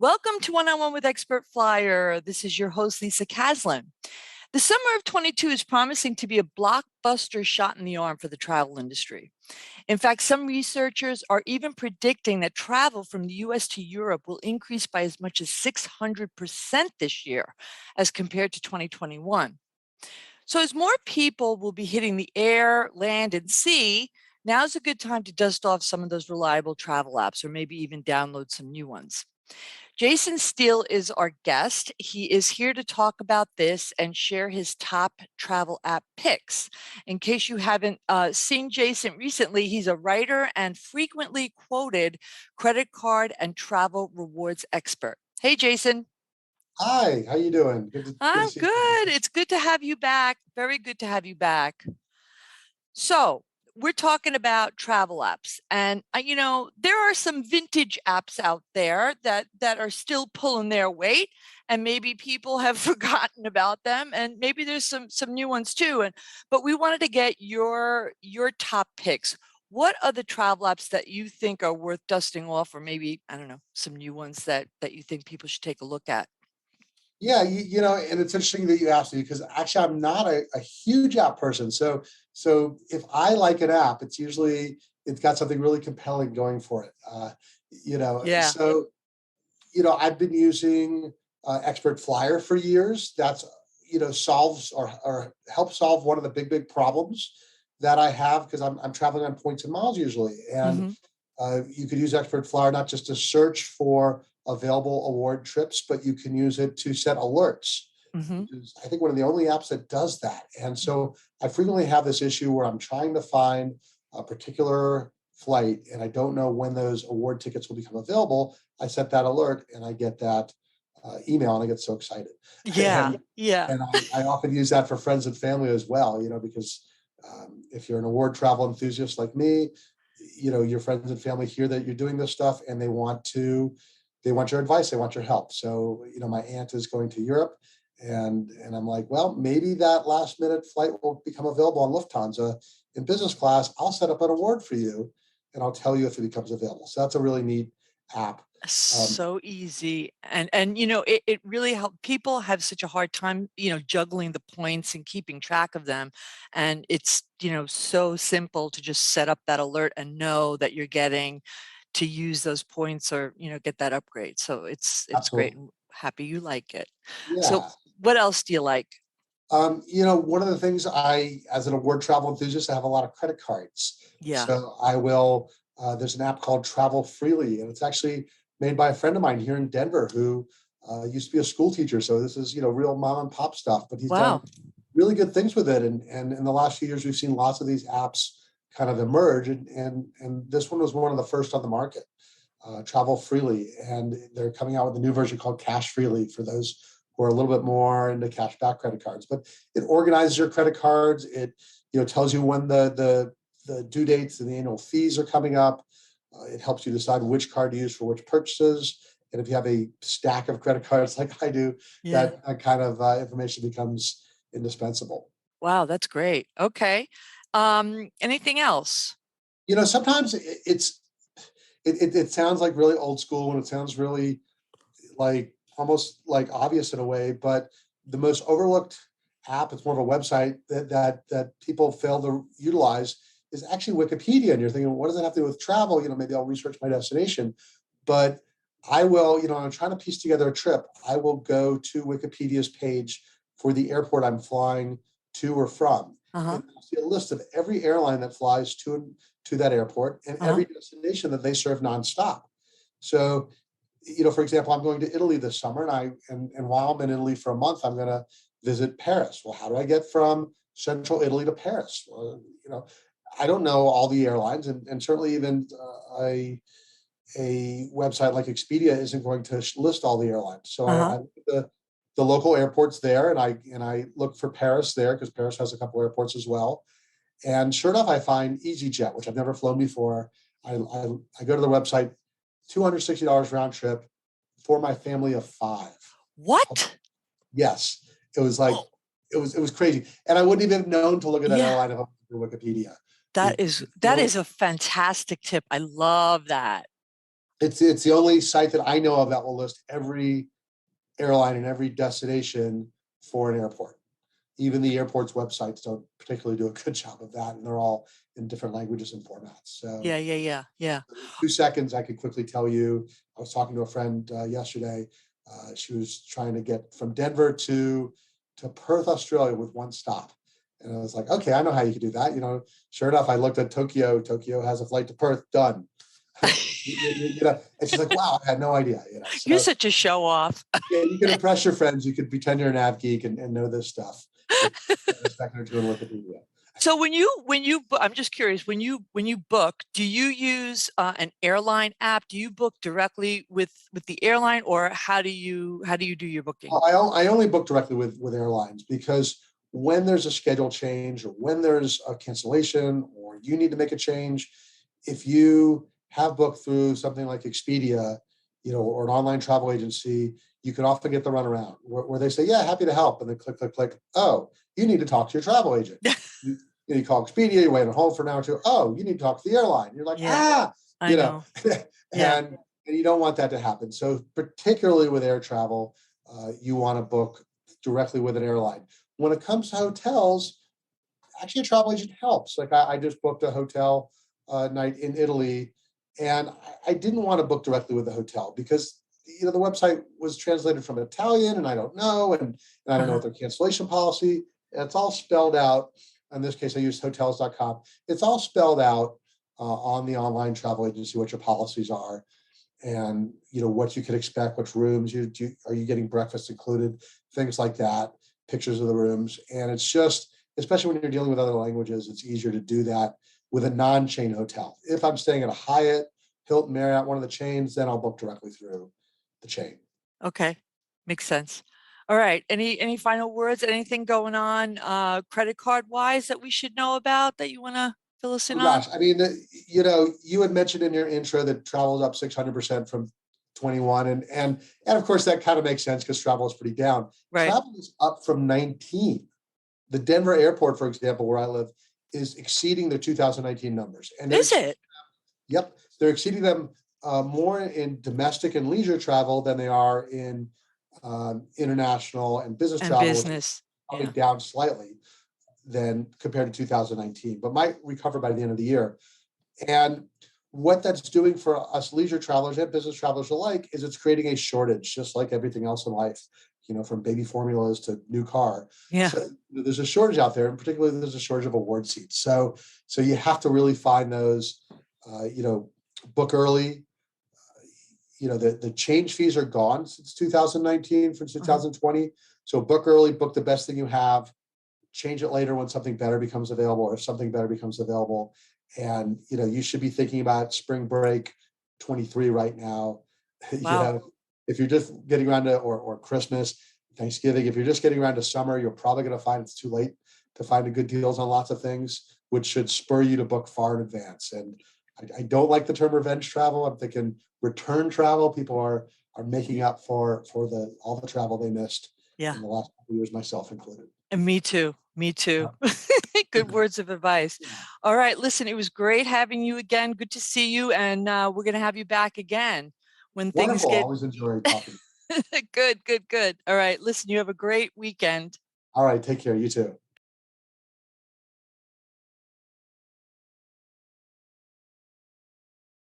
Welcome to One-on-One with Expert Flyer. This is your host, Lisa Caslin. The summer of 22 is promising to be a blockbuster shot in the arm for the travel industry. In fact, some researchers are even predicting that travel from the US to Europe will increase by as much as 600% this year as compared to 2021. So as more people will be hitting the air, land, and sea, now's a good time to dust off some of those reliable travel apps or maybe even download some new ones. Jason Steele is our guest. He is here to talk about this and share his top travel app picks. In case you haven't seen Jason recently, he's a writer and frequently quoted credit card and travel rewards expert. Hey, Jason. Hi, how you doing? Good to I'm see you. good. It's good to have you back. Very good to have you back. So, we're talking about travel apps, and there are some vintage apps out there that are still pulling their weight, and maybe people have forgotten about them, and maybe there's some new ones too. But we wanted to get your top picks. What are the travel apps that you think are worth dusting off, or maybe I don't know, some new ones that you think people should take a look at? Yeah, and it's interesting that you asked me because actually I'm not a huge app person. So if I like an app, it's got something really compelling going for it. Yeah. I've been using Expert Flyer for years. That's solves or helps solve one of the big problems that I have because I'm traveling on points and miles usually, and Hmm. you could use Expert Flyer not just to search for available award trips, but you can use it to set alerts, Hmm. which is, I think, one of the only apps that does that. And so I frequently have this issue where I'm trying to find a particular flight and I don't know when those award tickets will become available. I set that alert and I get that email and I get so excited. Yeah. and Yeah. and I often use that for friends and family as well, because if you're an award travel enthusiast like me, your friends and family hear that you're doing this stuff and they want your advice, they want your help. So my aunt is going to Europe, and I'm like, well, maybe that last minute flight will become available on Lufthansa in business class. I'll set up an award for you and I'll tell you if it becomes available. So that's a really neat app. um, So easy, and it really helped. People have such a hard time juggling the points and keeping track of them, and it's so simple to just set up that alert and know that you're getting to use those points or get that upgrade. So it's great, Absolutely. and happy you like it. So Yeah. what else do you like? One of the things as an award travel enthusiast, I have a lot of credit cards. Yeah. So there's an app called Travel Freely, and it's actually made by a friend of mine here in Denver who used to be a school teacher. So this is, real mom and pop stuff, but he's done Wow. really good things with it. And in the last few years, we've seen lots of these apps kind of emerge. And this one was one of the first on the market, Travel Freely. And they're coming out with a new version called Cash Freely for those who are a little bit more into cashback credit cards. But it organizes your credit cards. It tells you when the due dates and the annual fees are coming up. It helps you decide which card to use for which purchases. And if you have a stack of credit cards like I do, Yeah. that kind of information becomes indispensable. Wow, that's great. Okay. Anything else? Sometimes it sounds like really old school and it sounds really like almost like obvious in a way, but the most overlooked app, it's more of a website that people fail to utilize, is actually Wikipedia. And you're thinking, what does that have to do with travel? Maybe I'll research my destination. But I will, I'm trying to piece together a trip. I will go to Wikipedia's page for the airport I'm flying to or from. Uh-huh. And I'll see a list of every airline that flies to that airport and Uh-huh. every destination that they serve nonstop. So for example, I'm going to Italy this summer, and while I'm in Italy for a month, I'm going to visit Paris. Well, how do I get from central Italy to Paris? Well, I don't know all the airlines, and certainly even a website like Expedia isn't going to list all the airlines. So I Uh-huh. look at the local airports there, and I look for Paris there because Paris has a couple airports as well. And sure enough, I find EasyJet, which I've never flown before. I go to the website, $260 round trip for my family of five. What? Yes, it was like Oh, it was crazy, and I wouldn't even have known to look at that yeah. airline if I went through Wikipedia. That It, is it's that really is a fantastic tip. I love that. It's the only site that I know of that will list every airline and every destination for an airport. Even the airport's websites don't particularly do a good job of that, and they're all in different languages and formats. So Yeah. 2 seconds, I could quickly tell you. I was talking to a friend yesterday. She was trying to get from Denver to Perth, Australia, with one stop. And I was like, okay, I know how you could do that. Sure enough, I looked at Tokyo. Tokyo has a flight to Perth. Done. And she's like, wow, I had no idea. You're So such a show off. yeah, you can impress your friends. You could pretend you're an av geek and know this stuff. Spend a second or two and look at Wikipedia. So I'm just curious, when you book, do you use an airline app? Do you book directly with the airline, or how do you do your booking? I only book directly with airlines, because when there's a schedule change, or when there's a cancellation, or you need to make a change, if you have booked through something like Expedia, or an online travel agency, you can often get the runaround where they say, yeah, happy to help. And then click. Oh, you need to talk to your travel agent. You call Expedia, you wait at home for an hour or two. Oh, you need to talk to the airline. You're like, I know. and you don't want that to happen. So particularly with air travel, you want to book directly with an airline. When it comes to hotels, actually a travel agent helps. Like I just booked a hotel night in Italy, and I didn't want to book directly with the hotel because the website was translated from Italian, and I don't know, and I don't know what their cancellation policy. It's all spelled out. In this case, I used hotels.com. It's all spelled out on the online travel agency, what your policies are, and what you could expect, which rooms are you getting breakfast included, things like that, pictures of the rooms. And it's just, especially when you're dealing with other languages, it's easier to do that with a non-chain hotel. If I'm staying at a Hyatt, Hilton, Marriott, one of the chains, then I'll book directly through the chain. Okay, makes sense. All right. Any final words? Anything going on credit card wise that we should know about that you want to fill us in Oh on? gosh, I mean, you had mentioned in your intro that travel is up 600% from 21, and of course that kind of makes sense because travel is pretty down. Right. Travel is up from 19. The Denver airport, for example, where I live, is exceeding their 2019 numbers. And Is it? Yep, they're exceeding them more in domestic and leisure travel than they are in international and business And travel, which is business. probably down slightly than compared to 2019, but might recover by the end of the year. And what that's doing for us leisure travelers and business travelers alike is it's creating a shortage, just like everything else in life, from baby formulas to new car. Yeah. So there's a shortage out there, and particularly there's a shortage of award seats. So you have to really find those, book early. The change fees are gone since 2019 from 2020. So book early, book the best thing you have, change it later when something better becomes available, or if something better becomes available. And you should be thinking about spring break 23 right now. Wow. If you're just getting around to or Christmas, Thanksgiving, if you're just getting around to summer, you're probably going to find it's too late to find the good deals on lots of things, which should spur you to book far in advance. And I don't like the term revenge travel. I'm thinking return travel. People are making up for all the travel they missed in the last couple of years, myself included. And me too. Good words of advice. All right. Listen, it was great having you again. Good to see you. And we're going to have you back again when things Wonderful. get Always enjoy talking. good. All right. Listen, you have a great weekend. All right. Take care. You too.